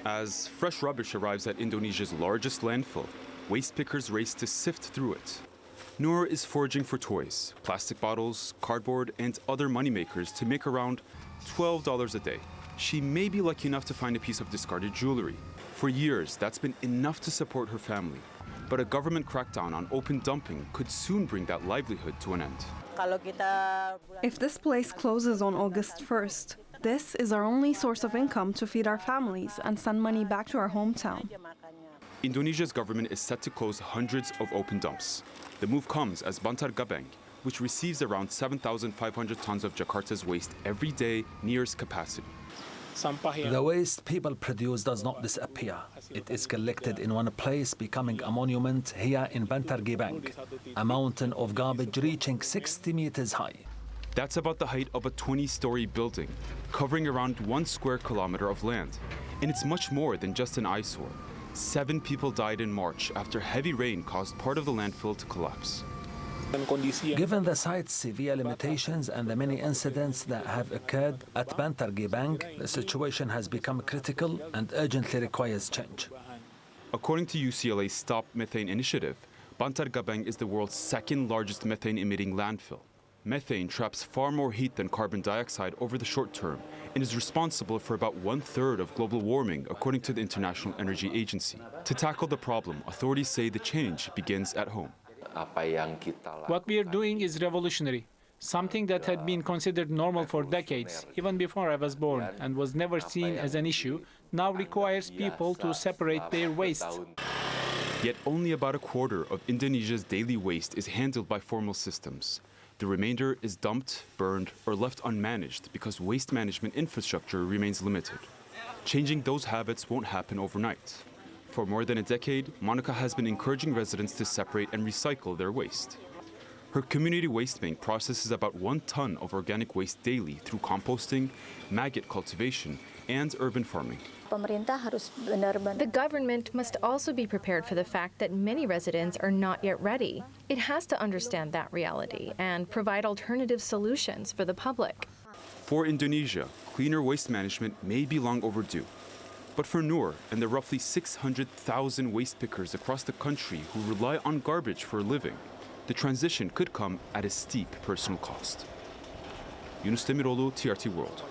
As fresh rubbish arrives at Indonesia's largest landfill, waste pickers race to sift through it. Noor is foraging for toys, plastic bottles, cardboard, and other moneymakers to make around $12 a day. She may be lucky enough to find a piece of discarded jewelry. For years, that's been enough to support her family. But a government crackdown on open dumping could soon bring that livelihood to an end. If this place closes on August 1st, this is our only source of income to feed our families and send money back to our hometown. Indonesia's government is set to close hundreds of open dumps. The move comes as Bantar Gebang, which receives around 7,500 tons of Jakarta's waste every day, nears capacity. The waste people produce does not disappear. It is collected in one place, becoming a monument here in Bantar Gebang, a mountain of garbage reaching 60 meters high. That's about the height of a 20-story building, covering around 1 square kilometer of land. And it's much more than just an eyesore. 7 people died in March after heavy rain caused part of the landfill to collapse. Given the site's severe limitations and the many incidents that have occurred at Bantar Gebang, the situation has become critical and urgently requires change. According to UCLA's Stop Methane Initiative, Bantar Gebang is the world's second largest methane-emitting landfill. Methane traps far more heat than carbon dioxide over the short term and is responsible for about 1/3 of global warming, according to the International Energy Agency. To tackle the problem, authorities say the change begins at home. What we are doing is revolutionary. Something that had been considered normal for decades, even before I was born, and was never seen as an issue, now requires people to separate their waste. Yet only about a quarter of Indonesia's daily waste is handled by formal systems. The remainder is dumped, burned, or left unmanaged because waste management infrastructure remains limited. Changing those habits won't happen overnight. For more than a decade, Monica has been encouraging residents to separate and recycle their waste. Her community waste bank processes about 1 ton of organic waste daily through composting, maggot cultivation, and urban farming. The government must also be prepared for the fact that many residents are not yet ready. It has to understand that reality and provide alternative solutions for the public. For Indonesia, cleaner waste management may be long overdue. But for Noor and the roughly 600,000 waste pickers across the country who rely on garbage for a living, the transition could come at a steep personal cost. Yunus Demiroglu, TRT World.